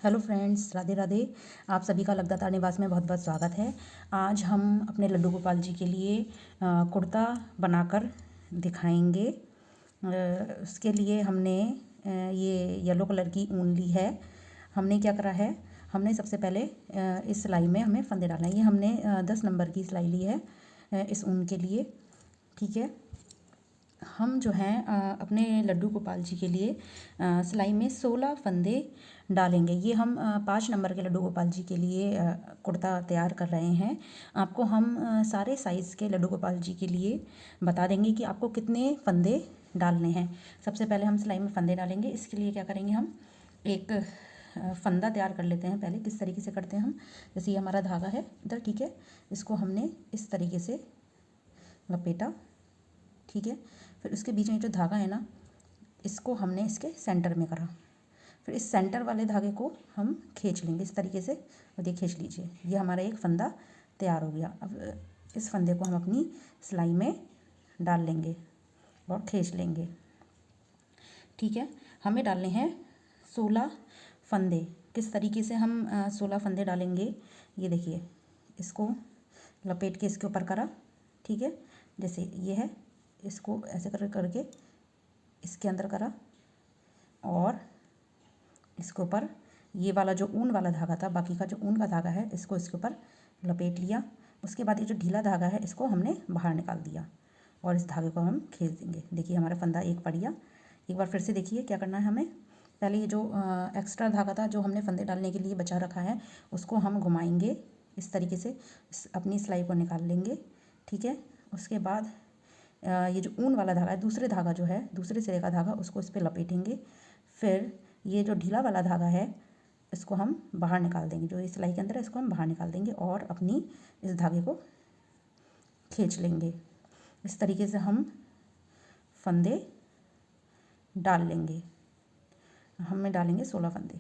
Hello friends, Radhe Radhe. आप सभी का लगदातार निवास में बहुत बहुत स्वागत है। आज हम अपने लड्डू गोपाल जी के लिए कुर्ता बनाकर दिखाएंगे। उसके लिए हमने ये येलो कलर की ऊन ली है। हमने क्या करा है, हमने सबसे पहले इस सिलाई में हमें फंदे डालना है। ये हमने 10 नंबर की सिलाई ली है इस ऊन के लिए। ठीक है, हम जो हैं अपने लड्डू गोपाल जी के लिए सिलाई में 16 फंदे डालेंगे। ये हम 5 नंबर के लड्डू गोपाल जी के लिए कुर्ता तैयार कर रहे हैं। आपको हम सारे साइज़ के लड्डू गोपाल जी के लिए बता देंगे कि आपको कितने फंदे डालने हैं। सबसे पहले हम सिलाई में फंदे डालेंगे। इसके लिए क्या करेंगे, हम एक फंदा तैयार कर लेते हैं। पहले किस तरीके से करते हैं हम, जैसे ये हमारा धागा है इधर, ठीक है, इसको हमने इस तरीके से लपेटा, ठीक है। फिर उसके बीच में जो धागा है ना, इसको हमने इसके सेंटर में करा। फिर इस सेंटर वाले धागे को हम खींच लेंगे इस तरीके से। और ये खींच लीजिए, ये हमारा एक फंदा तैयार हो गया। अब इस फंदे को हम अपनी सिलाई में डाल लेंगे और खींच लेंगे। ठीक है, हमें डालने हैं 16 फंदे। किस तरीके से हम 16 फंदे डालेंगे, ये देखिए, इसको लपेट के इसके ऊपर करा, ठीक है, जैसे ये है, इसको ऐसे करके इसके अंदर करा और इसके ऊपर ये वाला जो ऊन वाला धागा था, बाकी का जो ऊन का धागा है, इसको इसके ऊपर लपेट लिया। उसके बाद ये जो ढीला धागा है, इसको हमने बाहर निकाल दिया और इस धागे को हम खींच देंगे। देखिए हमारा फंदा एक पड़ गया। एक बार फिर से देखिए क्या करना है हमें। पहले ये जो एक्स्ट्रा धागा था जो हमने फंदे डालने के लिए बचा रखा है, उसको हम घुमाएंगे इस तरीके से, अपनी सिलाई को निकाल लेंगे, ठीक है। उसके बाद ये जो ऊन वाला धागा है, दूसरे धागा जो है, दूसरे सिरे का धागा, उसको इस पर लपेटेंगे। फिर ये जो ढीला वाला धागा है, इसको हम बाहर निकाल देंगे, जो इस सिलाई के अंदर है, इसको हम बाहर निकाल देंगे और अपनी इस धागे को खींच लेंगे। इस तरीके से हम फंदे डाल लेंगे। हमें डालेंगे 16 फंदे,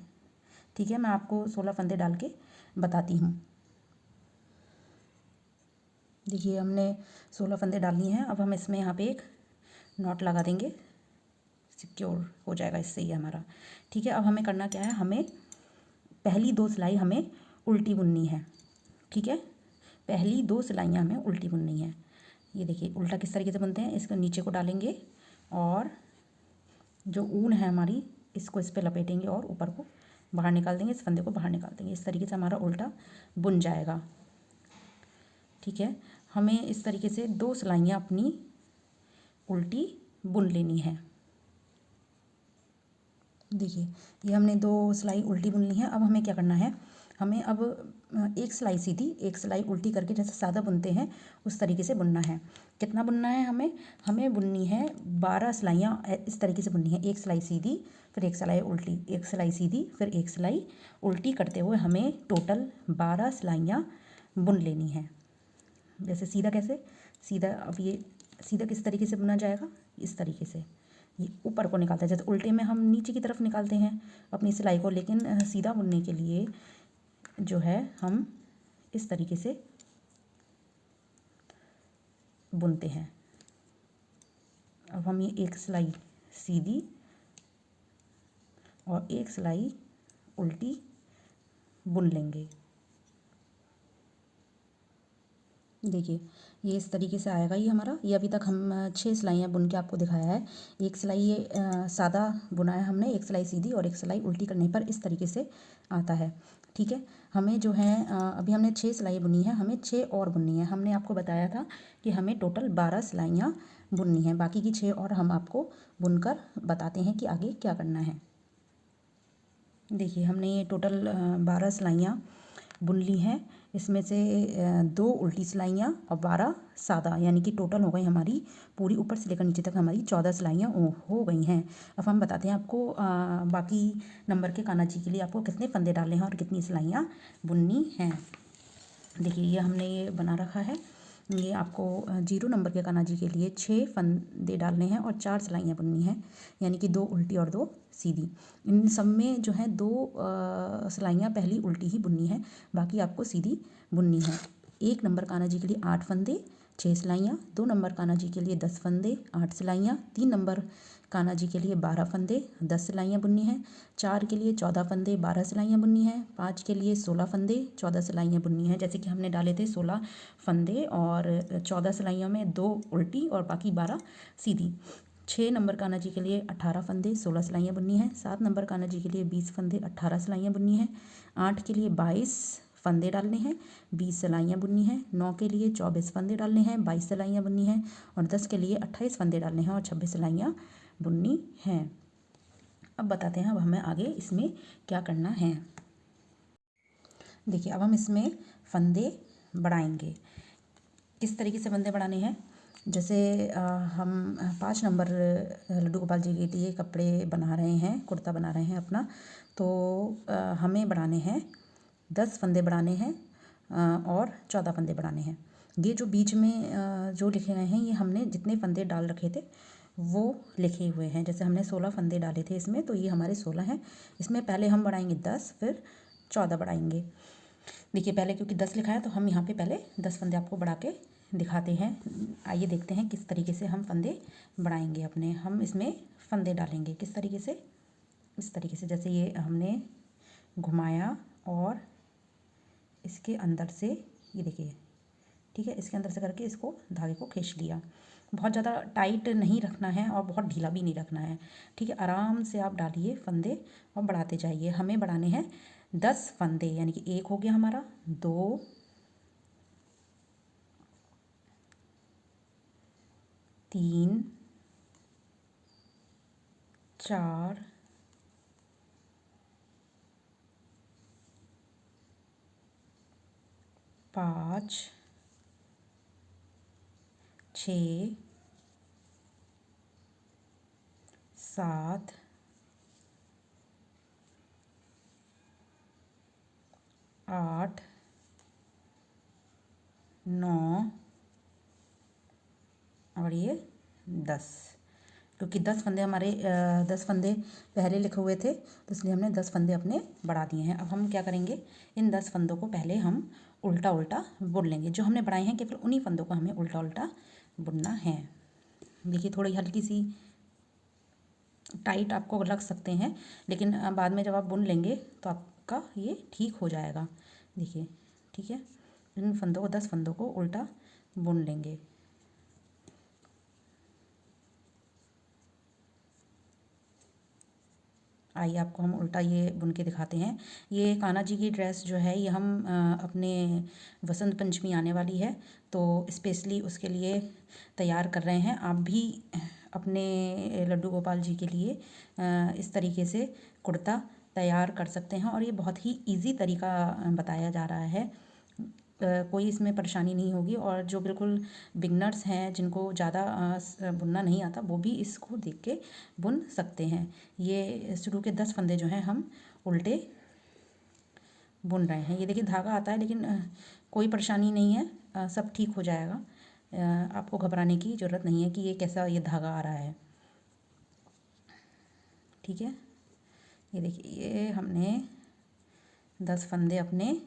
ठीक है। मैं आपको 16 फंदे डाल के बताती हूँ। देखिए हमने 16 फंदे डाल लिए हैं। अब हम इसमें यहाँ पे एक नॉट लगा देंगे, सिक्योर हो जाएगा इससे ये हमारा, ठीक है। अब हमें करना क्या है, हमें पहली 2 सिलाई हमें उल्टी बुननी है, ठीक है। पहली 2 सिलाइयाँ हमें उल्टी बुननी है। ये देखिए उल्टा किस तरीके से बुनते हैं, इसको नीचे को डालेंगे और जो ऊन है हमारी, इसको इस पर लपेटेंगे और ऊपर को बाहर निकाल देंगे, इस फंदे को बाहर निकाल देंगे। इस तरीके से हमारा उल्टा बुन जाएगा, ठीक है। हमें इस तरीके से 2 सिलाइयाँ अपनी उल्टी बुन लेनी है। देखिए ये हमने 2 सिलाई उल्टी बुन ली है। अब हमें क्या करना है, हमें अब एक सिलाई सीधी, एक सिलाई उल्टी करके, जैसे सादा बुनते हैं उस तरीके से बुनना है। कितना बुनना है हमें बुननी है 12 सिलाइयाँ इस तरीके से बुननी है। एक सिलाई सीधी, फिर एक सिलाई उल्टी, एक सिलाई सीधी, फिर एक सिलाई उल्टी करते हुए हमें टोटल 12 सिलाइयाँ बुन लेनी है। जैसे सीधा कैसे, सीधा, अब ये सीधा किस तरीके से बुना जाएगा, इस तरीके से ये ऊपर को निकालते हैं। जैसे उल्टे में हम नीचे की तरफ निकालते हैं अपनी सिलाई को, लेकिन सीधा बुनने के लिए जो है हम इस तरीके से बुनते हैं। अब हम ये एक सिलाई सीधी और एक सिलाई उल्टी बुन लेंगे। देखिए ये इस तरीके से आएगा ये हमारा। ये अभी तक हम 6 सिलाइयाँ बुन के आपको दिखाया है। एक सिलाई ये सादा बुना है हमने, एक सिलाई सीधी और एक सिलाई उल्टी करने पर इस तरीके से आता है, ठीक है। हमें जो है अभी हमने 6 सिलाई बुनी है, हमें 6 और बुननी है। हमने आपको बताया था कि हमें टोटल 12 सिलाइयाँ बुननी है, बाकी की 6 और हम आपको बुनकर बताते हैं कि आगे क्या करना है। देखिए हमने ये टोटल 12 सिलाइयाँ बुन ली हैं। इसमें से 2 उल्टी सिलाइयाँ और 12 सादा, यानी कि टोटल हो गई हमारी पूरी ऊपर से लेकर नीचे तक हमारी 14 सिलाइयाँ हो गई हैं। अब हम बताते हैं आपको बाकी नंबर के कान्हा जी के लिए आपको कितने फंदे डालने हैं और कितनी सिलाइयाँ बुननी हैं। देखिए ये हमने ये बना रखा है। ये आपको 0 नंबर के कान्हा जी के लिए 6 फंदे डालने हैं और 4 सिलाइयाँ बुननी है, यानी कि 2 उल्टी और 2 सीधी। इन सब में जो है 2 सिलाइयाँ पहली उल्टी ही बुननी है, बाकी आपको सीधी बुननी है। 1 नंबर कान्हा जी के लिए 8 फंदे, 6 सिलाइयाँ। 2 नंबर कान्हा जी के लिए 10 फंदे, 8 सिलाइयाँ। 3 नंबर कान्हा जी के लिए 12 फंदे 10 सिलाइयाँ बुननी हैं। 4 के लिए 14 फंदे 12 सिलाइयाँ बुननी हैं। 5 के लिए 16 फंदे 14 सिलाइयाँ बुननी हैं। जैसे कि हमने डाले थे 16 फंदे और 14 सिलाइयों में 2 उल्टी और बाकी 12 सीधी। 6 नंबर कान्हा जी के लिए 18 फंदे 16 सिलाइयाँ बुननी हैं। 7 नंबर कान्हा जी के लिए 20 फंदे 18 सिलाइयाँ बुननी हैं। 8 के लिए 22 फंदे डालने हैं 20 सिलाइयाँ बुननी हैं। 9 के लिए 24 फंदे डालने हैं 22 सिलाइयाँ बुननी हैं। और 10 के लिए 28 फंदे डालने हैं और 26 सिलाइयाँ बुननी हैं। अब बताते हैं अब हमें आगे इसमें क्या करना है। देखिए अब हम इसमें फंदे बढ़ाएंगे। किस तरीके से फंदे बढ़ाने हैं, जैसे हम 5 नंबर लड्डू गोपाल जी के लिए कपड़े बना रहे हैं, कुर्ता बना रहे हैं अपना, तो हमें बढ़ाने हैं 10 फंदे बढ़ाने हैं और 14 फंदे बढ़ाने हैं। ये जो बीच में जो लिखे गए हैं ये हमने जितने फंदे डाल रखे थे वो लिखे हुए हैं। जैसे हमने 16 फंदे डाले थे इसमें, तो ये हमारे 16 हैं। इसमें पहले हम बढ़ाएंगे 10 फिर 14 बढ़ाएंगे। देखिए पहले क्योंकि 10 लिखा है तो हम यहाँ पे पहले 10 फंदे आपको बढ़ा के दिखाते हैं। आइए देखते हैं किस तरीके से हम फंदे बढ़ाएंगे अपने। हम इसमें फंदे डालेंगे किस तरीके से, इस तरीके से। जैसे ये हमने घुमाया और इसके अंदर से ये देखिए, ठीक है, इसके अंदर से करके इसको धागे को खींच लिया। बहुत ज़्यादा टाइट नहीं रखना है और बहुत ढीला भी नहीं रखना है, ठीक है। आराम से आप डालिए फंदे और बढ़ाते जाइए। हमें बढ़ाने हैं 10 फंदे, यानी कि 1 हो गया हमारा, 2, 3, 4, 5, 6, 7, 8, 9 और ये 10। क्योंकि 10 फंदे हमारे 10 फंदे पहले लिखे हुए थे तो इसलिए हमने 10 फंदे अपने बढ़ा दिए हैं। अब हम क्या करेंगे, इन 10 फंदों को पहले हम उल्टा उल्टा बुन लेंगे। जो हमने बढ़ाए हैं केवल उन्हीं फंदों को हमें उल्टा उल्टा बुनना है। देखिए थोड़ी हल्की सी टाइट आपको लग सकते हैं, लेकिन बाद में जब आप बुन लेंगे तो आपका ये ठीक हो जाएगा। देखिए ठीक है, इन फंदों को 10 फंदों को उल्टा बुन लेंगे। आइए आपको हम उल्टा ये बुन के दिखाते हैं। ये कान्हा जी की ड्रेस जो है ये हम अपने वसंत पंचमी आने वाली है तो स्पेशली उसके लिए तैयार कर रहे हैं। आप भी अपने लड्डू गोपाल जी के लिए इस तरीके से कुर्ता तैयार कर सकते हैं और ये बहुत ही इजी तरीका बताया जा रहा है। कोई इसमें परेशानी नहीं होगी और जो बिल्कुल बिगनर्स हैं जिनको ज़्यादा बुनना नहीं आता वो भी इसको देख के बुन सकते हैं। ये शुरू के 10 फंदे जो हैं हम उल्टे बुन रहे हैं। ये देखिए धागा आता है लेकिन कोई परेशानी नहीं है, सब ठीक हो जाएगा। आपको घबराने की ज़रूरत नहीं है कि ये कैसा ये धागा आ रहा है, ठीक है। ये देखिए ये हमने 10 फंदे अपने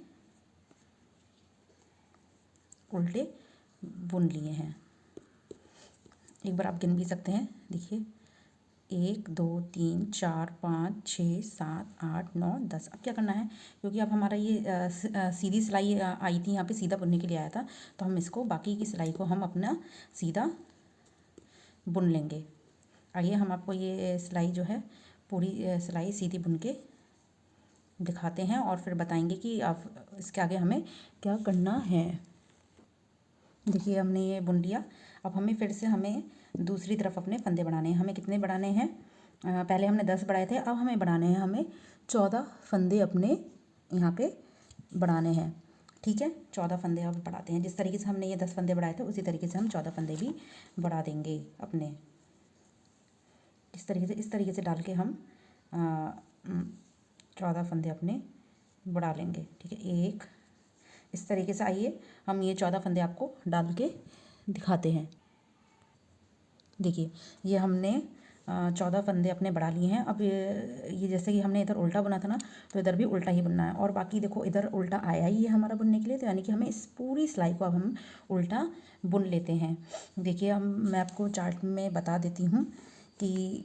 उल्टे बुन लिए हैं। एक बार आप गिन भी सकते हैं, देखिए 1 2 3 4 5 6 7 8 9 10। अब क्या करना है, क्योंकि अब हमारा ये सीधी सिलाई आई थी, यहाँ पे सीधा बुनने के लिए आया था, तो हम इसको बाकी की सिलाई को हम अपना सीधा बुन लेंगे। आइए हम आपको ये सिलाई जो है पूरी सिलाई सीधी बुन के दिखाते हैं और फिर बताएंगे कि आप इसके आगे हमें क्या करना है। देखिए हमने ये बुन लिया। अब हमें फिर से हमें दूसरी तरफ अपने फंदे बढ़ाने हैं। हमें कितने बढ़ाने हैं, पहले हमने 10 बढ़ाए थे, अब हमें बढ़ाने हैं हमें 14 फंदे अपने यहाँ पे बढ़ाने हैं, ठीक है। 14 फंदे अब बढ़ाते हैं। जिस तरीके से हमने ये 10 फंदे बढ़ाए थे उसी तरीके से हम 14 फंदे भी बढ़ा देंगे अपने। इस तरीके से डाल के हम 14 फंदे अपने बढ़ा लेंगे, ठीक है। एक इस तरीके से। आइए हम ये 14 फंदे आपको डाल के दिखाते हैं। देखिए ये हमने 14 फंदे अपने बढ़ा लिए हैं। अब ये जैसे कि हमने इधर उल्टा बुना था ना, तो इधर भी उल्टा ही बुनना है। और बाकी देखो इधर उल्टा आया ही है हमारा बुनने के लिए, तो यानी कि हमें इस पूरी सिलाई को अब हम उल्टा बुन लेते हैं। देखिए अब मैं आपको चार्ट में बता देती हूँ कि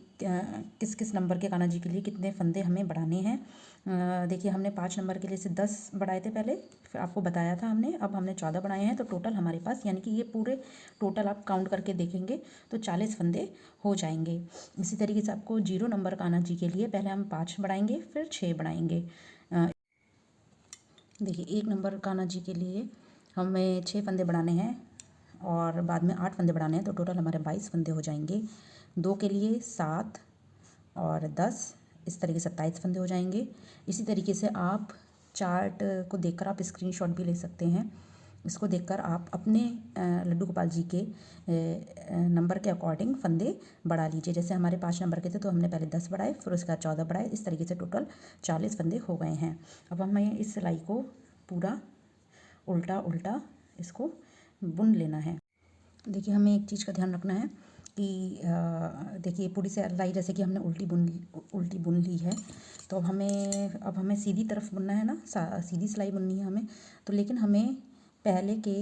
किस किस नंबर के कान्हा जी के लिए कितने फंदे हमें बढ़ाने हैं। देखिए हमने 5 नंबर के लिए से 10 बढ़ाए थे पहले, फिर आपको बताया था हमने, अब हमने 14 बढ़ाए हैं। तो टोटल हमारे पास, यानी कि ये पूरे टोटल आप काउंट करके देखेंगे तो 40 फंदे हो जाएंगे। इसी तरीके से आपको 0 नंबर कान्हा जी के लिए पहले हम 5 बढ़ाएंगे, फिर 6 बढ़ाएंगे। देखिए 1 नंबर कान्हा जी के लिए हमें 6 फंदे बढ़ाने हैं और बाद में 8 फंदे बढ़ाने हैं, तो टोटल हमारे 22 फंदे हो जाएंगे। 2 के लिए 7 और 10, इस तरीके से 27 फंदे हो जाएंगे। इसी तरीके से आप चार्ट को देखकर आप स्क्रीनशॉट भी ले सकते हैं। इसको देखकर आप अपने लड्डू गोपाल जी के नंबर के अकॉर्डिंग फंदे बढ़ा लीजिए। जैसे हमारे 5 नंबर के थे तो हमने पहले 10 बढ़ाए, फिर उसके बाद 14 बढ़ाए, इस तरीके से टोटल 40 फंदे हो गए हैं। अब हमें इस सिलाई को पूरा उल्टा उल्टा इसको बुन लेना है। देखिए हमें एक चीज़ का ध्यान रखना है कि देखिए पूरी सिलाई जैसे कि हमने उल्टी बुन ली है, तो अब हमें सीधी तरफ बुनना है ना, सीधी सिलाई बुननी है हमें। तो लेकिन हमें पहले के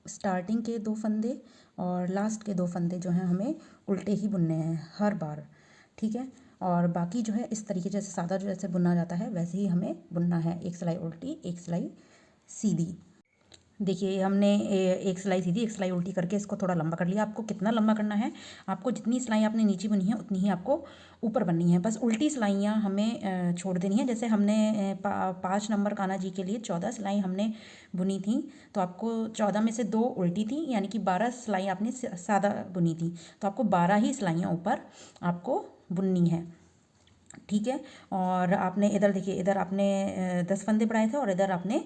स्टार्टिंग के 2 फंदे और लास्ट के 2 फंदे जो हैं हमें उल्टे ही बुनने हैं हर बार, ठीक है। और बाकी जो है इस तरीके जैसे सादा जो जैसे बुना जाता है वैसे ही हमें बुनना है, एक सिलाई उल्टी एक सिलाई सीधी। देखिए हमने एक सिलाई सीधी एक सिलाई उल्टी करके इसको थोड़ा लंबा कर लिया। आपको कितना लंबा करना है, आपको जितनी सिलाई आपने नीचे बुनी है उतनी ही आपको ऊपर बननी है। बस उल्टी सिलाइयाँ हमें छोड़ देनी है। जैसे हमने 5 नंबर कान्हा जी के लिए 14 सिलाई हमने बुनी थी, तो आपको 14 में से 2 उल्टी थी, यानी कि 12 सिलाई आपने सादा बुनी थी, तो आपको 12 ही सिलाइयाँ ऊपर आपको बुननी है, ठीक है। और आपने इधर देखिए, इधर आपने 10 फंदे बढ़ाए थे और इधर आपने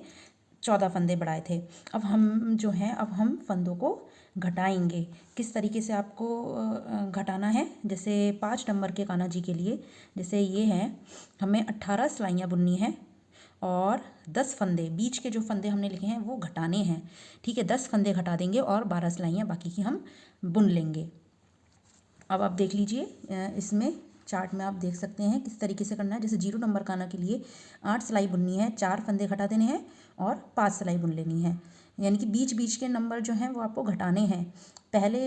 14 फंदे बढ़ाए थे। अब हम जो हैं अब हम फंदों को घटाएंगे। किस तरीके से आपको घटाना है, जैसे 5 नंबर के कान्हा जी के लिए जैसे ये हैं, हमें 18 सिलाइयाँ बुननी है और 10 फंदे, बीच के जो फंदे हमने लिखे हैं वो घटाने हैं, ठीक है। 10 फंदे घटा देंगे और 12 सिलाइयाँ बाकी की हम बुन लेंगे। अब आप देख लीजिए इसमें चार्ट में आप देख सकते हैं किस तरीके से करना है। जैसे 0 नंबर कान्हा के लिए 8 सिलाई बुननी है, 4 फंदे घटा देने हैं और 5 सिलाई बुन लेनी है, यानी कि बीच बीच के नंबर जो हैं वो आपको घटाने हैं। पहले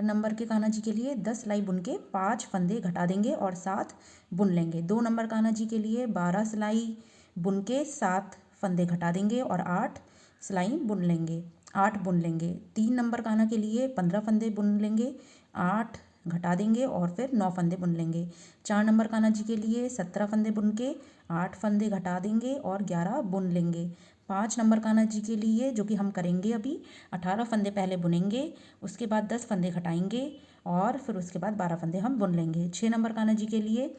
नंबर के कान्हा जी के लिए 10 सिलाई बुन के 5 फंदे घटा देंगे और 7 बुन लेंगे। 2 नंबर कान्हा जी के लिए 12 सिलाई बुन के 7 फंदे घटा देंगे और 8 सिलाई बुन लेंगे, 8 बुन लेंगे। 3 नंबर कान्हा के लिए 15 फंदे बुन लेंगे, 8 घटा देंगे और फिर 9 फंदे बुन लेंगे। 4 नंबर कान्हा जी के लिए 17 फंदे बुन के 8 फंदे घटा देंगे और 11 बुन लेंगे। 5 नंबर कान्हा जी के लिए जो कि हम करेंगे अभी, 18 फंदे पहले बुनेंगे, उसके बाद 10 फंदे घटाएंगे और फिर उसके बाद 12 फंदे हम बुन लेंगे। 6 नंबर कान्हा जी के लिए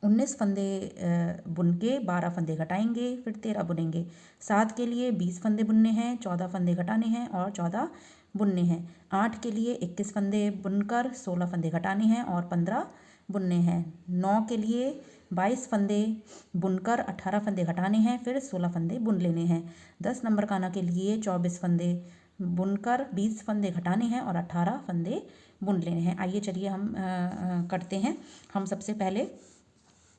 19 फंदे बुन के 12 फंदे घटाएंगे, फिर 13 बुनेंगे। 7 के लिए 20 फंदे बुनने हैं, 14 फंदे घटाने हैं और 14 बुनने हैं। 8 के लिए 21 फंदे बुनकर 16 फंदे घटाने हैं और 15 बुनने हैं। 9 के लिए 22 फंदे बुनकर 18 फंदे घटाने हैं, फिर 16 फंदे बुन लेने हैं। 10 नंबर कान्हा के लिए 24 फंदे बुनकर 20 फंदे घटाने हैं और 18 फंदे बुन लेने हैं। आइए चलिए हम करते हैं। हम सबसे पहले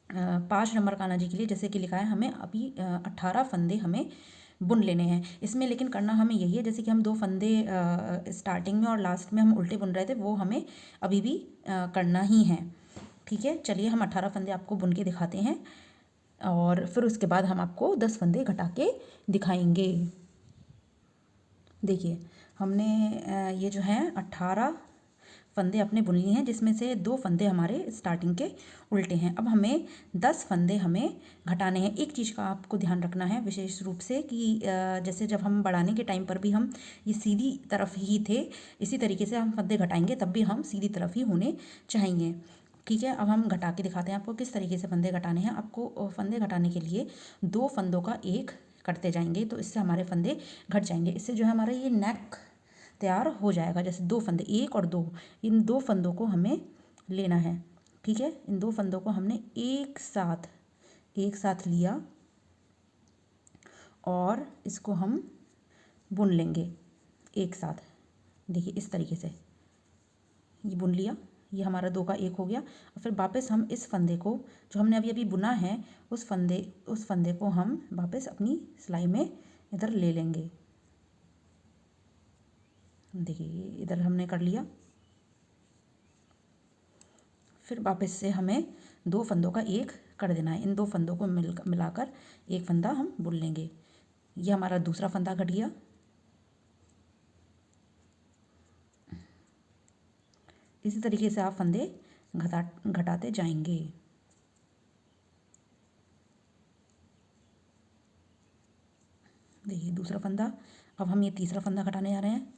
5 नंबर कान्हा जी के लिए जैसे कि लिखा है, हमें अभी 18 फंदे हमें बुन लेने हैं। इसमें लेकिन करना हमें यही है, जैसे कि हम 2 फंदे स्टार्टिंग में और लास्ट में हम उल्टे बुन रहे थे, वो हमें अभी भी करना ही है, ठीक है। चलिए हम 18 फंदे आपको बुन के दिखाते हैं और फिर उसके बाद हम आपको 10 फंदे घटा के दिखाएंगे। देखिए हमने ये जो है 18 फंदे अपने बुन लिए हैं, जिसमें से 2 फंदे हमारे स्टार्टिंग के उल्टे हैं। अब हमें 10 फंदे हमें घटाने हैं। एक चीज़ का आपको ध्यान रखना है विशेष रूप से कि जैसे जब हम बढ़ाने के टाइम पर भी हम ये सीधी तरफ ही थे, इसी तरीके से हम फंदे घटाएंगे तब भी हम सीधी तरफ ही होने चाहेंगे, ठीक है। अब हम घटा के दिखाते हैं आपको किस तरीके से फंदे घटाने हैं। आपको फंदे घटाने के लिए 2 फंदों का 1 करते जाएंगे, तो इससे हमारे फंदे घट जाएंगे। इससे जो है हमारा ये नेक तैयार हो जाएगा। जैसे 2 फंदे, 1 और 2, इन 2 फंदों को हमें लेना है, ठीक है। इन 2 फंदों को हमने एक साथ लिया और इसको हम बुन लेंगे एक साथ। देखिए इस तरीके से ये बुन लिया, ये हमारा 2 का 1 हो गया। और फिर वापस हम इस फंदे को जो हमने अभी अभी बुना है, उस फंदे को हम वापस अपनी सिलाई में इधर ले लेंगे। देखिए इधर हमने कर लिया, फिर वापस से हमें 2 फंदों का एक कर देना है। इन 2 फंदों को मिलाकर एक फंदा हम बुन लेंगे। ये हमारा दूसरा फंदा कट गया। इसी तरीके से आप फंदे घटाते जाएंगे। देखिए दूसरा फंदा। अब हम ये तीसरा फंदा घटाने जा रहे हैं।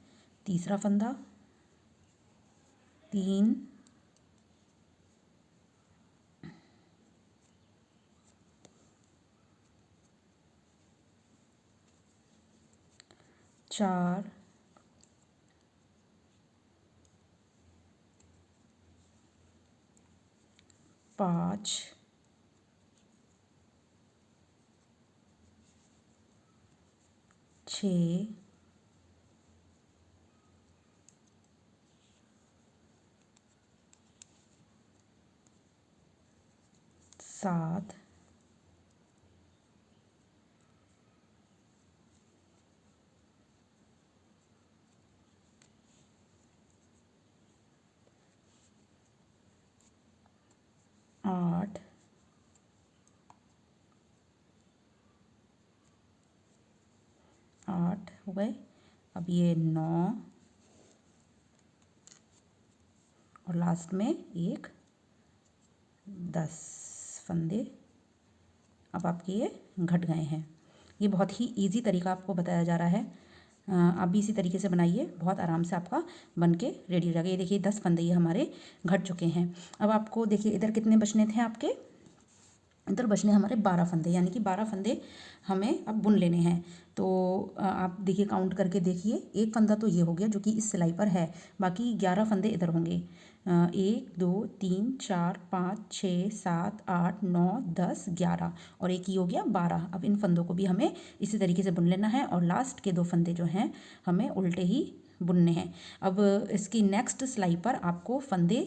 तीसरा फंदा, 3, 4, 5, 6, 7, 8, 8 हो गए। अब ये 9 और लास्ट में एक 10 फंदे अब आपके ये घट गए हैं। ये बहुत ही इजी तरीका आपको बताया जा रहा है। आप भी इसी तरीके से बनाइए, बहुत आराम से आपका बन के रेडी हो जाएगा। ये देखिए 10 फंदे ये हमारे घट चुके हैं। अब आपको देखिए इधर कितने बचने थे आपके, इधर बचने हमारे 12 फंदे, यानी कि 12 फंदे हमें अब बुन लेने हैं। तो आप देखिए काउंट करके देखिए, एक फंदा तो ये हो गया जो कि इस सिलाई पर है, बाकी 11 फंदे इधर होंगे। 1 2 3 4 5 6 7 8 9 10 11 और एक ही हो गया 12। अब इन फंदों को भी हमें इसी तरीके से बुन लेना है और लास्ट के 2 फंदे जो हैं हमें उल्टे ही बुनने हैं। अब इसकी नेक्स्ट सिलाई पर आपको फंदे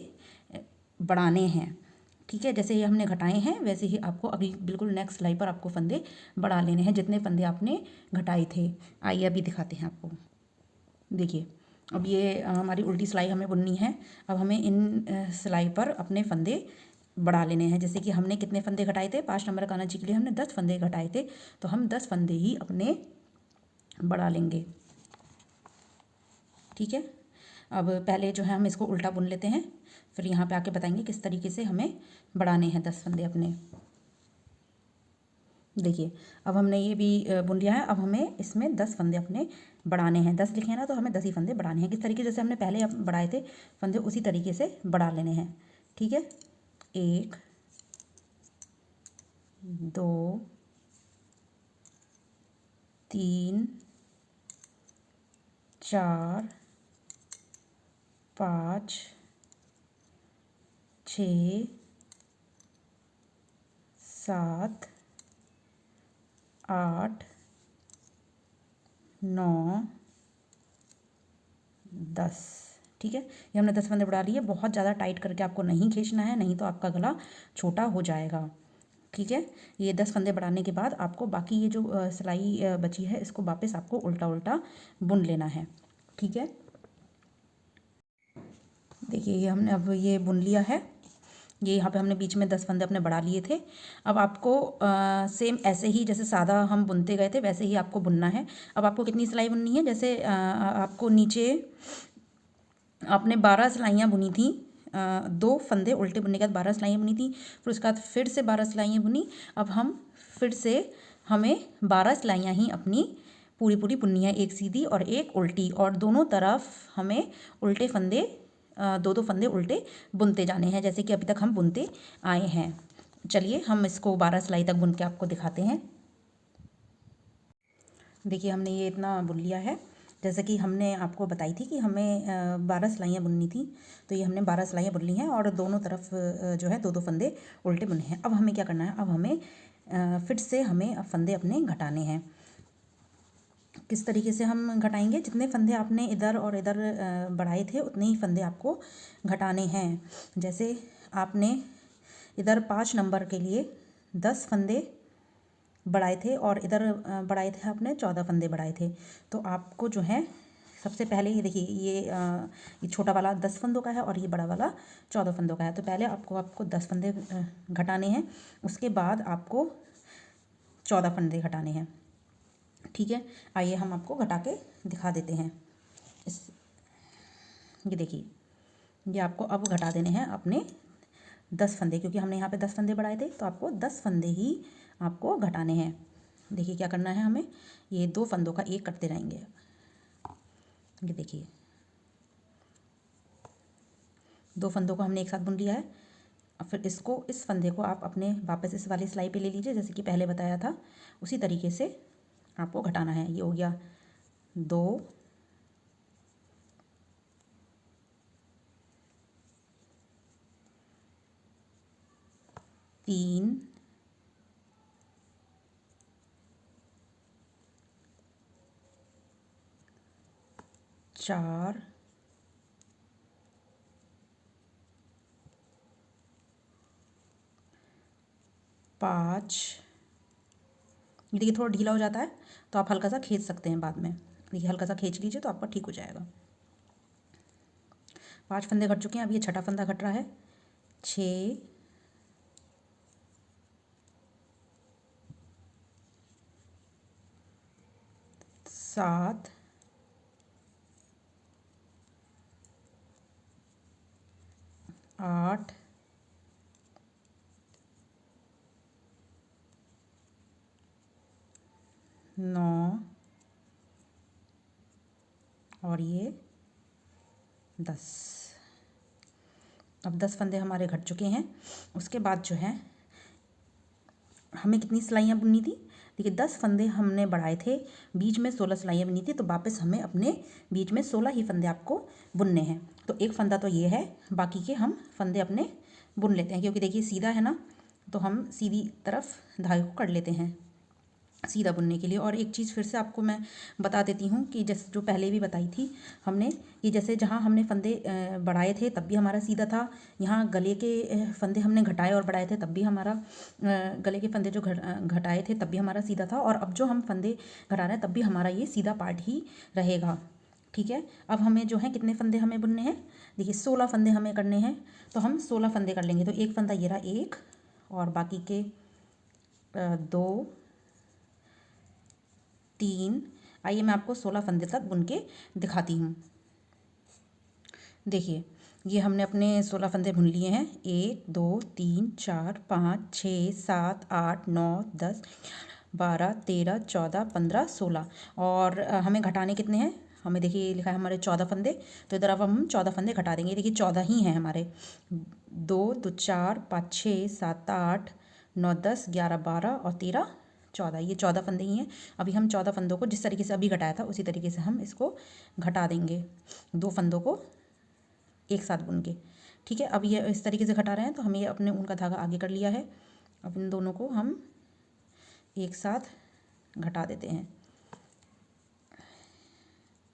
बढ़ाने हैं। ठीक है, जैसे ये हमने घटाए हैं वैसे ही आपको अगली बिल्कुल नेक्स्ट सिलाई पर आपको फंदे बढ़ा लेने हैं, जितने फंदे आपने घटाए थे। आइए अभी दिखाते हैं आपको। देखिए अब ये हमारी उल्टी सिलाई हमें बुननी है। अब हमें इन सिलाई पर अपने फंदे बढ़ा लेने हैं। जैसे कि हमने कितने फंदे घटाए थे, 5 नंबर काना जी के लिए हमने 10 फंदे घटाए थे, तो हम 10 फंदे ही अपने बढ़ा लेंगे। ठीक है, अब पहले जो है हम इसको उल्टा बुन लेते हैं, फिर यहाँ पे आके बताएंगे किस तरीके से हमें बढ़ाने हैं 10 फंदे अपने। देखिए अब हमने ये भी बुन लिया है। अब हमें इसमें 10 फंदे अपने बढ़ाने हैं। 10 लिखे हैं ना, तो हमें 10 ही फंदे बढ़ाने हैं। किस तरीके जैसे हमने पहले बढ़ाए थे फंदे, उसी तरीके से बढ़ा लेने हैं। ठीक है, 1 2 3 4 5 6 7 8 9 10। ठीक है, ये हमने 10 फंदे बढ़ा लिए। बहुत ज़्यादा टाइट करके आपको नहीं खींचना है, नहीं तो आपका गला छोटा हो जाएगा। ठीक है, ये 10 फंदे बढ़ाने के बाद आपको बाकी ये जो सिलाई बची है इसको वापस आपको उल्टा उल्टा बुन लेना है। ठीक है, देखिए ये हमने अब ये बुन लिया है। ये यहाँ पे हमने बीच में 10 फंदे अपने बढ़ा लिए थे। अब आपको सेम ऐसे ही जैसे सादा हम बुनते गए थे वैसे ही आपको बुनना है। अब आपको कितनी सिलाई बुननी है, जैसे आपको नीचे आपने 12 सिलाइयाँ बुनी थी, 2 फंदे उल्टे बुनने के बाद 12 सिलाइयाँ बुनी थी, फिर उसके बाद फिर से 12 सिलाइयाँ बुनी। अब हम फिर से हमें 12 सिलाइयाँ ही अपनी पूरी पूरी बुननी है, एक सीधी और एक उल्टी, और दोनों तरफ हमें उल्टे फंदे 2-2 फंदे उल्टे बुनते जाने हैं, जैसे कि अभी तक हम बुनते आए हैं। चलिए हम इसको 12 सिलाई तक बुन के आपको दिखाते हैं। देखिए हमने ये इतना बुन लिया है, जैसे कि हमने आपको बताई थी कि हमें 12 सिलाइयाँ बुननी थी, तो ये हमने 12 सिलाइयाँ बुन ली हैं और दोनों तरफ जो है 2-2 फंदे उल्टे बुने हैं। अब हमें क्या करना है, अब हमें फिर से हमें अब फंदे अपने घटाने हैं। किस तरीके से हम घटाएंगे, जितने फंदे आपने इधर और इधर बढ़ाए थे उतने ही फंदे आपको घटाने हैं। जैसे आपने इधर 5 नंबर के लिए 10 फंदे बढ़ाए थे और इधर बढ़ाए थे आपने 14 फंदे बढ़ाए थे, तो आपको जो है सबसे पहले ये देखिए, ये छोटा वाला 10 फंदों का है और ये बड़ा वाला 14 फंदों का है। तो पहले आपको 10 फंदे घटाने हैं, उसके बाद आपको 14 फंदे घटाने हैं। ठीक है, आइए हम आपको घटा के दिखा देते हैं। ये देखिए, ये आपको अब घटा देने हैं अपने 10 फंदे, क्योंकि हमने यहाँ पे 10 फंदे बढ़ाए थे, तो आपको 10 फंदे ही आपको घटाने हैं। देखिए क्या करना है हमें, ये 2 फंदों का एक करते रहेंगे। ये देखिए, 2 फंदों को हमने एक साथ बुन लिया है। अब फिर इस फंदे को आप अपने वापस इस वाली सिलाई पे ले लीजिए, जैसे कि पहले बताया था उसी तरीके से आपको घटाना है। ये हो गया 2, 3, 4, 5। ये देखिए थोड़ा ढीला हो जाता है, तो आप हल्का सा खींच सकते हैं बाद में। देखिए हल्का सा खींच लीजिए तो आपका ठीक हो जाएगा। 5 फंदे घट चुके हैं, अब ये छठा फंदा घट रहा है। 6, 7, 8, 9 और ये 10। अब 10 फंदे हमारे घट चुके हैं। उसके बाद जो है हमें कितनी सिलाइयाँ बुननी थी, देखिए 10 फंदे हमने बढ़ाए थे, बीच में 16 सिलाइयाँ बुनी थी, तो वापस हमें अपने बीच में 16 ही फंदे आपको बुनने हैं। तो एक फंदा तो ये है, बाकी के हम फंदे अपने बुन लेते हैं, क्योंकि देखिए सीधा है ना, तो हम सीधी तरफ धागे को कर लेते हैं सीधा बुनने के लिए। और एक चीज़ फिर से आपको मैं बता देती हूँ कि जैसे जो पहले भी बताई थी हमने, कि जैसे जहाँ हमने फंदे बढ़ाए थे तब भी हमारा सीधा था, यहाँ गले के फंदे हमने घटाए और बढ़ाए थे तब भी हमारा गले के फंदे जो घटाए थे तब भी हमारा सीधा था, और अब जो हम फंदे घटा रहे हैं तब भी हमारा ये सीधा पार्ट ही रहेगा। ठीक है, अब हमें जो है कितने फंदे हमें बुनने हैं, देखिए 16 फंदे हमें करने हैं, तो हम 16 फंदे कर लेंगे। तो एक फंदा ये रहा एक, और बाकी के 2, 3। आइए मैं आपको 16 फंदे तक बुन के दिखाती हूँ। देखिए ये हमने अपने 16 फंदे बुन लिए हैं, 1, 2, 3, 4, 5, 6, 7, 8, 9, 10, 12, 13, 14, 15, 16। और हमें घटाने कितने हैं, हमें देखिए लिखा है हमारे 14 फंदे, तो इधर अब हम 14 फंदे घटा देंगे। देखिए 14 ही हैं हमारे, 2, 2, 4, 5, 6, 7, 8, 9, 10, 11, 12 और 13, 14। ये 14 फंदे ही हैं। अभी हम 14 फंदों को जिस तरीके से अभी घटाया था उसी तरीके से हम इसको घटा देंगे, 2 फंदों को एक साथ बुन के। ठीक है, अब ये इस तरीके से घटा रहे हैं, तो हमें अपने ऊन का धागा आगे कर लिया है। अब इन दोनों को हम एक साथ घटा देते हैं,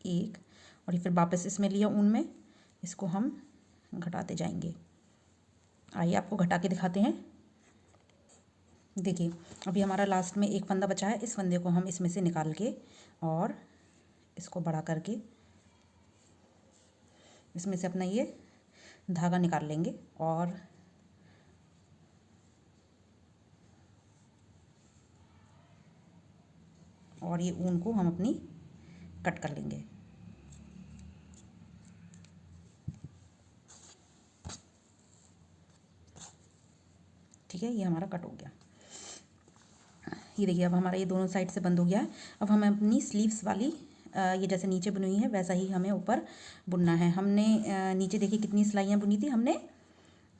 एक, और ये फिर वापस इसमें लिया ऊन में, इसको हम घटाते जाएंगे। आइए आपको घटा के दिखाते हैं। देखिए अभी हमारा लास्ट में एक फंदा बचा है, इस फंदे को हम इसमें से निकाल के और इसको बड़ा करके इसमें से अपना ये धागा निकाल लेंगे, और ये ऊन को हम अपनी कट कर लेंगे। ठीक है, ये हमारा कट हो गया। ये देखिए अब हमारा ये दोनों साइड से बंद हो गया है। अब हमें अपनी स्लीव्स वाली ये जैसे नीचे बुनी हुई है वैसा ही हमें ऊपर बुनना है। हमने नीचे देखिए कितनी सिलाइयाँ बुनी थी, हमने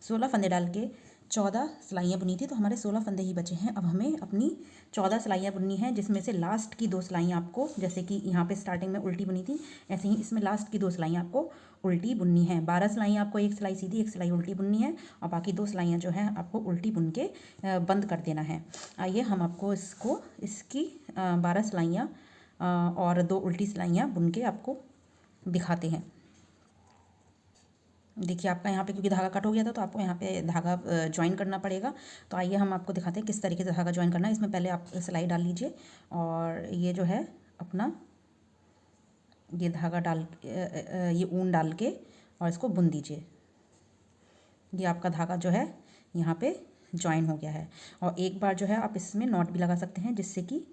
16 फंदे डाल के 14 सिलाइयाँ बुनी थी, तो हमारे 16 फंदे ही बचे हैं। अब हमें अपनी 14 सिलाइयाँ बुननी है, जिसमें से लास्ट की 2 सिलाइयाँ आपको, जैसे कि यहाँ पे स्टार्टिंग में उल्टी बुनी थी, ऐसे ही इसमें लास्ट की 2 सिलाइयाँ आपको उल्टी बुननी है। 12 सिलाइयाँ आपको, एक सिलाई सीधी एक सिलाई उल्टी बुननी है, और बाकी 2 सिलाइयाँ जो हैं आपको उल्टी बुन के बंद कर देना है। आइए हम आपको इसकी 12 सिलाइयाँ और 2 उल्टी सिलाइयाँ बुन के आपको दिखाते हैं। देखिए आपका यहाँ पे क्योंकि धागा कट हो गया था, तो आपको यहाँ पे धागा ज्वाइन करना पड़ेगा। तो आइए हम आपको दिखाते हैं किस तरीके से धागा ज्वाइन करना है। इसमें पहले आप सिलाई डाल लीजिए, और ये जो है अपना ये धागा डाल ये ऊन डाल के और इसको बुन दीजिए। ये आपका धागा जो है यहाँ पे जॉइन हो गया है। और एक बार जो है आप इसमें नॉट भी लगा सकते हैं, जिससे कि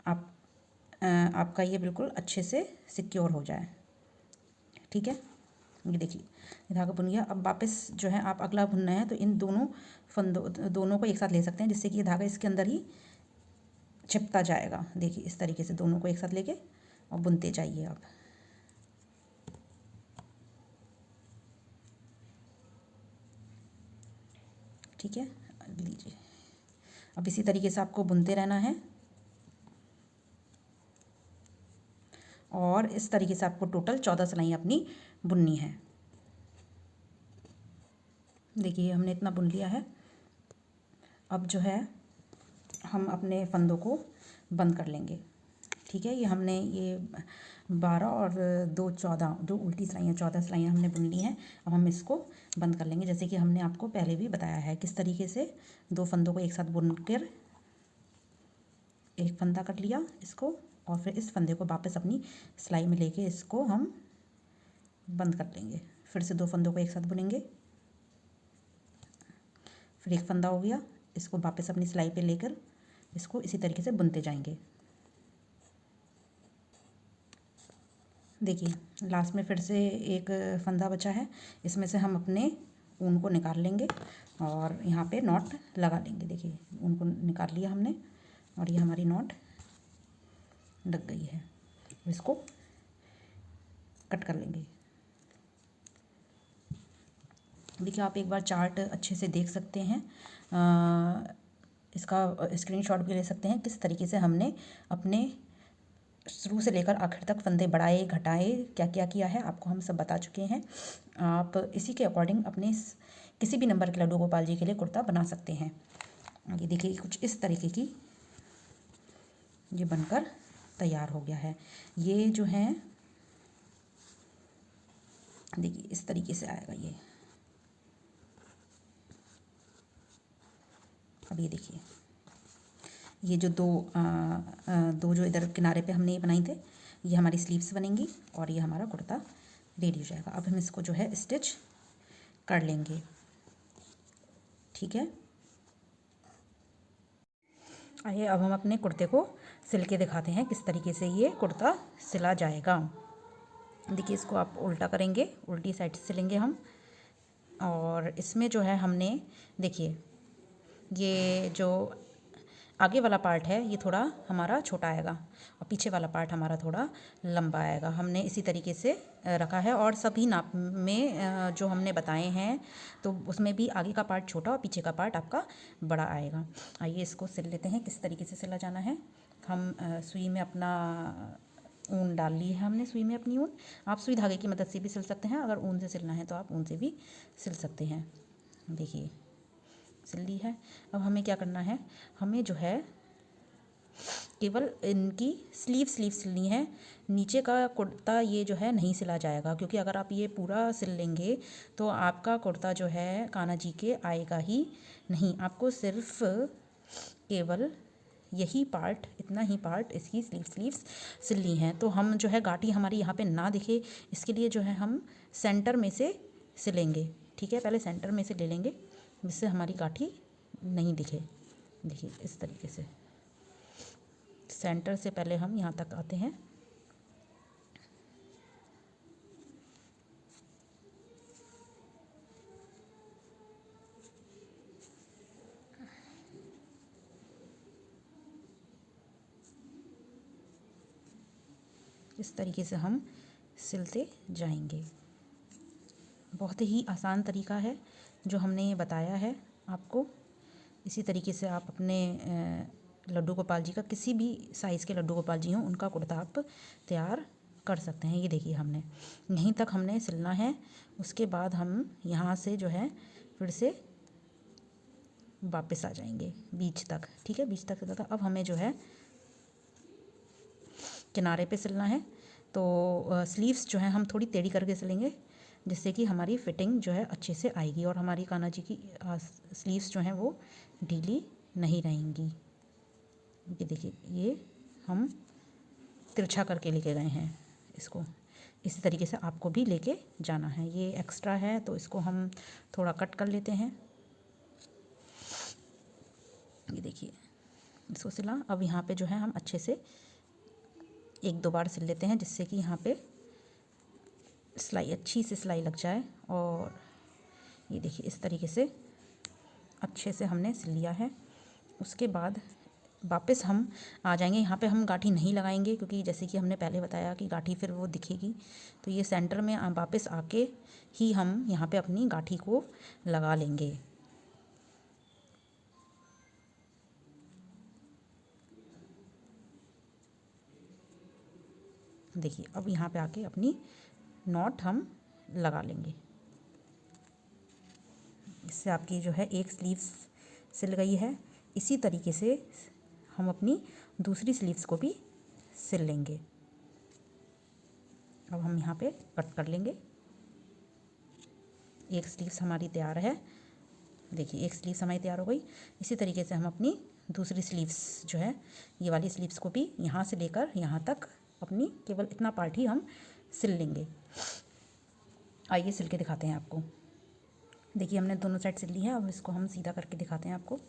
आपका ये बिल्कुल अच्छे से सिक्योर हो जाए। ठीक है, ये देखिए ये धागा बुन गया। अब वापस जो है आप अगला बुनना है तो इन दोनों को एक साथ ले सकते हैं, जिससे कि ये धागा इसके अंदर ही चिपता जाएगा। देखिए इस तरीके से दोनों को एक साथ लेके और बुनते जाइए आप। ठीक है, लीजिए। अब इसी तरीके से आपको बुनते रहना है और इस तरीके से आपको टोटल 14 सिलाइयाँ अपनी बुननी है। देखिए हमने इतना बुन लिया है। अब जो है हम अपने फंदों को बंद कर लेंगे। ठीक है, ये हमने ये 12 और 2 14 जो उल्टी सिलाइयाँ 14 सिलाइयाँ हमने बुन ली हैं। अब हम इसको बंद कर लेंगे, जैसे कि हमने आपको पहले भी बताया है किस तरीके से 2 फंदों को एक साथ बुन कर एक फंदा कर लिया इसको, और फिर इस फंदे को वापस अपनी सिलाई में लेके इसको हम बंद कर लेंगे। फिर से 2 फंदों को एक साथ बुनेंगे, फिर एक फंदा हो गया, इसको वापस अपनी सिलाई पे लेकर इसको इसी तरीके से बुनते जाएंगे। देखिए लास्ट में फिर से एक फंदा बचा है, इसमें से हम अपने ऊन को निकाल लेंगे और यहाँ पे नॉट लगा लेंगे। देखिए ऊन को निकाल लिया हमने और ये हमारी नॉट लग गई है। इसको कट कर लेंगे। देखिए आप एक बार चार्ट अच्छे से देख सकते हैं, इसका स्क्रीनशॉट भी ले सकते हैं किस तरीके से हमने अपने शुरू से लेकर आखिर तक फंदे बढ़ाए घटाए क्या क्या किया है, आपको हम सब बता चुके हैं। आप इसी के अकॉर्डिंग अपने किसी भी नंबर के लड्डू गोपाल जी के लिए कुर्ता बना सकते हैं। ये देखिए कुछ इस तरीके की ये बनकर तैयार हो गया है। ये जो है देखिए इस तरीके से आएगा ये। अब ये देखिए ये जो दो जो इधर किनारे पे हमने ये बनाई थे, ये हमारी स्लीव्स बनेंगी और ये हमारा कुर्ता रेडी हो जाएगा। अब हम इसको जो है स्टिच कर लेंगे। ठीक है, आइए अब हम अपने कुर्ते को सिल के दिखाते हैं किस तरीके से ये कुर्ता सिला जाएगा। देखिए इसको आप उल्टा करेंगे, उल्टी साइड से सिलेंगे हम। और इसमें जो है हमने देखिए ये जो आगे वाला पार्ट है ये थोड़ा हमारा छोटा आएगा और पीछे वाला पार्ट हमारा थोड़ा लंबा आएगा। हमने इसी तरीके से रखा है और सभी नाप में जो हमने बताए हैं तो उसमें भी आगे का पार्ट छोटा और पीछे का पार्ट आपका बड़ा आएगा। आइए इसको सिल लेते हैं किस तरीके से सिला जाना है। हम सुई में अपना ऊन डाल ली है हमने, सुई में अपनी ऊन। आप सुई धागे की मदद से भी सिल सकते हैं, अगर ऊन से सिलना है तो आप ऊन से भी सिल सकते हैं। देखिए सिल ली है। अब हमें क्या करना है, हमें जो है केवल इनकी स्लीव सिलनी है। नीचे का कुर्ता ये जो है नहीं सिला जाएगा, क्योंकि अगर आप ये पूरा सिल लेंगे तो आपका कुर्ता जो है कान्हा जी के आएगा ही नहीं। आपको सिर्फ केवल यही पार्ट, इतना ही पार्ट इसकी स्लीव्स सिलनी है। तो हम जो है गांठी हमारी यहाँ पे ना दिखे इसके लिए जो है हम सेंटर में से सिलेंगे। ठीक है, पहले सेंटर में से ले लेंगे जिससे हमारी गांठी नहीं दिखे। देखिए इस तरीके से सेंटर से पहले हम यहाँ तक आते हैं। इस तरीके से हम सिलते जाएंगे। बहुत ही आसान तरीका है जो हमने ये बताया है आपको। इसी तरीके से आप अपने लड्डू गोपाल जी का, किसी भी साइज़ के लड्डू गोपाल जी हों, उनका कुर्ता आप तैयार कर सकते हैं। ये देखिए हमने यहीं तक हमने सिलना है, उसके बाद हम यहाँ से जो है फिर से वापस आ जाएंगे बीच तक। ठीक है, बीच तक सिला था। अब हमें जो है किनारे पे सिलना है, तो स्लीव्स जो है हम थोड़ी टेढ़ी करके सिलेंगे जिससे कि हमारी फिटिंग जो है अच्छे से आएगी और हमारी कान्हा जी की स्लीव्स जो हैं वो ढीली नहीं रहेंगी। ये देखिए ये हम तिरछा करके लेके गए हैं इसको इसी तरीके से आपको भी लेके जाना है। ये एक्स्ट्रा है तो इसको हम थोड़ा कट कर लेते हैं। ये देखिए इसको सिला। अब यहाँ पे जो है हम अच्छे से 1-2 बार सिल लेते हैं, जिससे कि यहाँ पे सिलाई अच्छी से सिलाई लग जाए। और ये देखिए इस तरीके से अच्छे से हमने सिल लिया है। उसके बाद वापस हम आ जाएंगे। यहाँ पे हम गांठी नहीं लगाएंगे, क्योंकि जैसे कि हमने पहले बताया कि गांठी फिर वो दिखेगी। तो ये सेंटर में वापस आके ही हम यहाँ पे अपनी गांठी को लगा लेंगे। देखिए अब यहाँ पे आके अपनी नॉट हम लगा लेंगे। इससे आपकी जो है एक स्लीव्स सिल गई है। इसी तरीके से हम अपनी दूसरी स्लीव्स को भी सिल लेंगे। अब हम यहाँ पे कट कर लेंगे। एक स्लीव्स हमारी तैयार है। देखिए एक स्लीव्स हमारी तैयार हो गई। इसी तरीके से हम अपनी दूसरी स्लीव्स जो है, ये वाली स्लीव्स को भी यहाँ से लेकर यहाँ तक अपनी केवल इतना पार्ट ही हम सिल लेंगे। आइए सिल के दिखाते हैं आपको। देखिए हमने दोनों साइड सिल ली है। अब इसको हम सीधा करके दिखाते हैं आपको।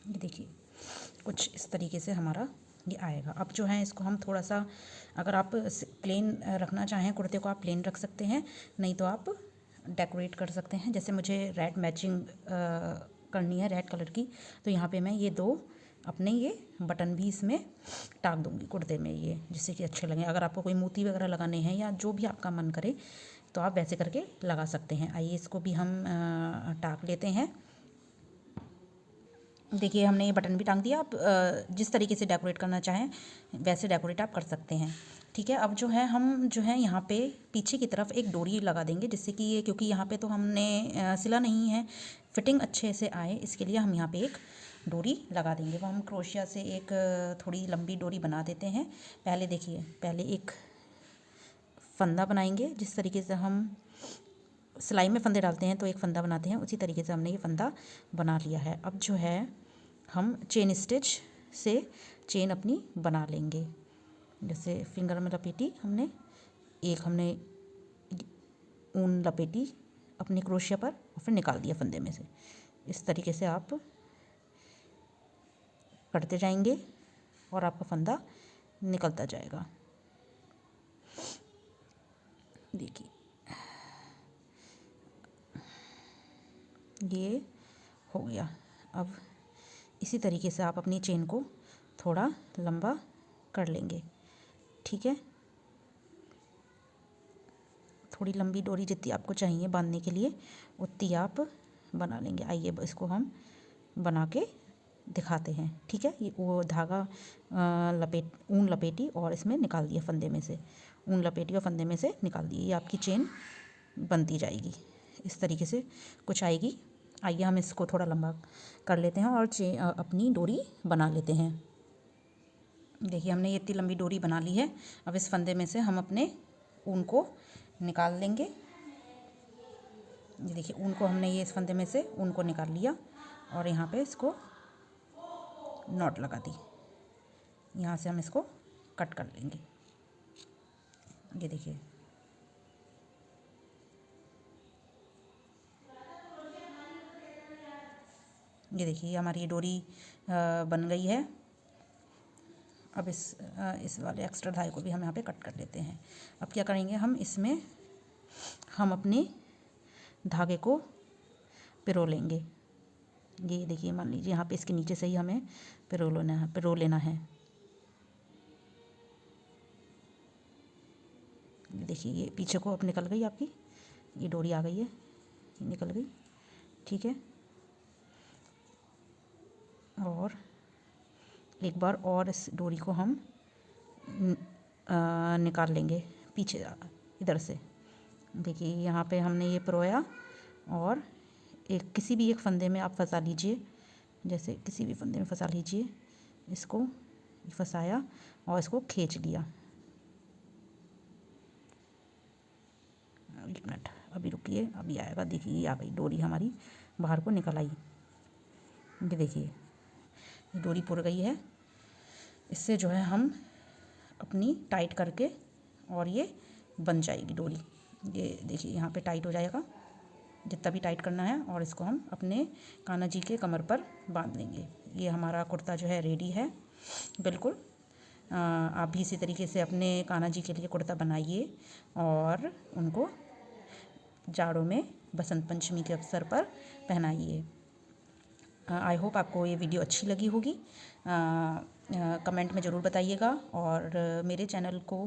ये देखिए कुछ इस तरीके से हमारा ये आएगा। अब जो है इसको हम थोड़ा सा, अगर आप प्लेन रखना चाहें कुर्ते को, आप प्लेन रख सकते हैं, नहीं तो आप डेकोरेट कर सकते हैं। जैसे मुझे रेड मैचिंग करनी है, रेड कलर की, तो यहाँ पे मैं ये 2 अपने ये बटन भी इसमें टाक दूँगी कुर्ते में, ये जिससे कि अच्छे लगें। अगर आपको कोई मोती वगैरह लगाने हैं या जो भी आपका मन करे तो आप वैसे करके लगा सकते हैं। आइए इसको भी हम टाक लेते हैं। देखिए हमने ये बटन भी टांग दिया। आप जिस तरीके से डेकोरेट करना चाहें वैसे डेकोरेट आप कर सकते हैं। ठीक है। अब जो है हम जो है यहाँ पे पीछे की तरफ एक डोरी लगा देंगे, जिससे कि ये, क्योंकि यहाँ पे तो हमने सिला नहीं है, फिटिंग अच्छे से आए इसके लिए हम यहाँ पे एक डोरी लगा देंगे। वो हम क्रोशिया से एक थोड़ी लंबी डोरी बना देते हैं। पहले देखिए, पहले एक फंदा बनाएंगे। जिस तरीके से हम सिलाई में फंदे डालते हैं तो एक फंदा बनाते हैं, उसी तरीके से हमने ये फंदा बना लिया है। अब जो है हम चेन स्टिच से चेन अपनी बना लेंगे। जैसे फिंगर में लपेटी हमने, एक हमने ऊन लपेटी अपने क्रोशिया पर और फिर निकाल दिया फंदे में से। इस तरीके से आप करते जाएंगे और आपका फंदा निकलता जाएगा। देखिए ये हो गया। अब इसी तरीके से आप अपनी चेन को थोड़ा लंबा कर लेंगे। ठीक है। थोड़ी लंबी डोरी जितनी आपको चाहिए बांधने के लिए उतनी आप बना लेंगे। आइए इसको हम बना के दिखाते हैं। ठीक है। ये वो धागा ऊन लपेटी और इसमें निकाल दिया फंदे में से, ऊन लपेटी और फंदे में से निकाल दिए। ये आपकी चेन बनती जाएगी। इस तरीके से कुछ आएगी। आइए हम इसको थोड़ा लंबा कर लेते हैं और अपनी डोरी बना लेते हैं। देखिए हमने ये इतनी लंबी डोरी बना ली है। अब इस फंदे में से हम अपने ऊन को निकाल लेंगे। ये देखिए ऊन को हमने ये इस फंदे में से ऊन को निकाल लिया और यहाँ पे इसको नॉट लगा दी। यहाँ से हम इसको कट कर लेंगे। ये देखिए ये हमारी डोरी बन गई है। अब इस वाले एक्स्ट्रा धागे को भी हम यहाँ पे कट कर लेते हैं। अब क्या करेंगे, हम इसमें हम अपने धागे को पिरो लेंगे। ये देखिए मान लीजिए यहाँ पे इसके नीचे से ही हमें पिरो लेना है। देखिए ये पीछे को अब निकल गई आपकी, ये डोरी आ गई है, ये निकल गई। ठीक है। और एक बार और इस डोरी को हम निकाल लेंगे पीछे इधर से। देखिए यहाँ पे हमने ये पिरोया और किसी भी एक फंदे में आप फंसा लीजिए। जैसे किसी भी फंदे में फंसा लीजिए, इसको फंसाया और इसको खींच लिया। एक मिनट अभी रुकिए, अभी आएगा। देखिए आ गई डोरी हमारी बाहर को निकल आई। ये देखिए ये डोरी पुर गई है। इससे जो है हम अपनी टाइट करके और ये बन जाएगी डोरी। ये देखिए यहाँ पे टाइट हो जाएगा जितना भी टाइट करना है, और इसको हम अपने कान्हा जी के कमर पर बांध देंगे। ये हमारा कुर्ता जो है रेडी है बिल्कुल। आप भी इसी तरीके से अपने कान्हा जी के लिए कुर्ता बनाइए और उनको जाड़ों में बसंत पंचमी के अवसर पर पहनाइए। आई होप आपको ये वीडियो अच्छी लगी होगी। कमेंट में ज़रूर बताइएगा और मेरे चैनल को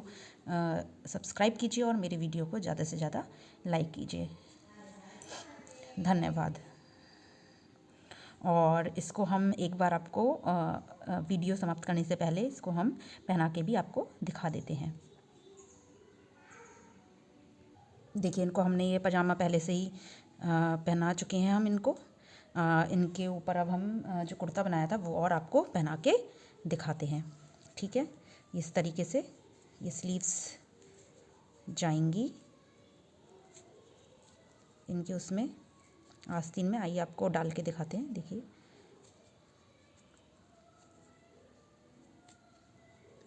सब्सक्राइब कीजिए और मेरे वीडियो को ज़्यादा से ज़्यादा लाइक कीजिए। धन्यवाद। और इसको हम एक बार आपको वीडियो समाप्त करने से पहले इसको हम पहना के भी आपको दिखा देते हैं। देखिए इनको हमने ये पजामा पहले से ही पहना चुके हैं हम इनको। इनके ऊपर अब हम जो कुर्ता बनाया था वो और आपको पहना के दिखाते हैं। ठीक है, इस तरीके से ये स्लीव्स जाएंगी इनके उसमें आस्तीन में। आइए आपको डाल के दिखाते हैं। देखिए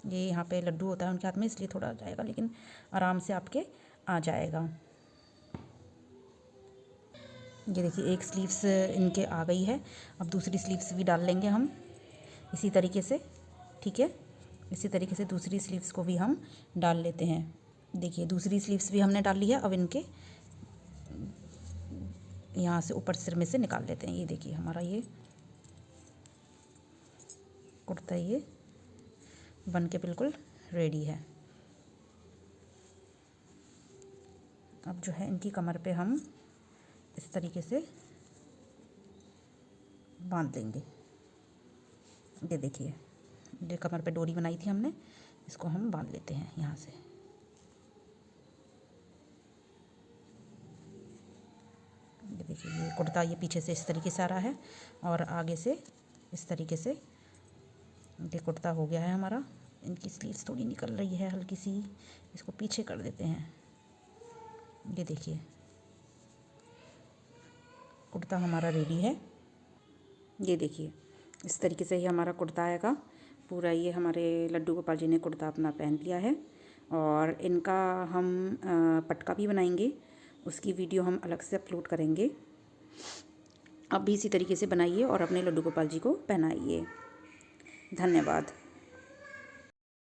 ये यहाँ पे लड्डू होता है उनके हाथ में, इसलिए थोड़ा जाएगा, लेकिन आराम से आपके आ जाएगा। ये देखिए एक स्लीव्स इनके आ गई है। अब दूसरी स्लीव्स भी डाल लेंगे हम इसी तरीके से। ठीक है, इसी तरीके से दूसरी स्लीव्स को भी हम डाल लेते हैं। देखिए दूसरी स्लीव्स भी हमने डाल ली है। अब इनके यहाँ से ऊपर सिर में से निकाल लेते हैं। ये देखिए हमारा ये कुर्ता ये बन के बिल्कुल रेडी है। अब जो है इनकी कमर पे हम इस तरीके से बांध देंगे। ये देखिए ये कमर पे डोरी बनाई थी हमने, इसको हम बांध लेते हैं यहाँ से। ये देखिए ये कुर्ता ये पीछे से इस तरीके से आ रहा है और आगे से इस तरीके से ये कुर्ता हो गया है हमारा। इनकी स्लीव्स थोड़ी निकल रही है हल्की सी, इसको पीछे कर देते हैं। ये देखिए कुर्ता हमारा रेडी है। ये देखिए इस तरीके से ही हमारा कुर्ता आएगा पूरा। ये हमारे लड्डू गोपाल जी ने कुर्ता अपना पहन लिया है और इनका हम पटका भी बनाएंगे, उसकी वीडियो हम अलग से अपलोड करेंगे। आप भी इसी तरीके से बनाइए और अपने लड्डू गोपाल जी को पहनाइए। धन्यवाद।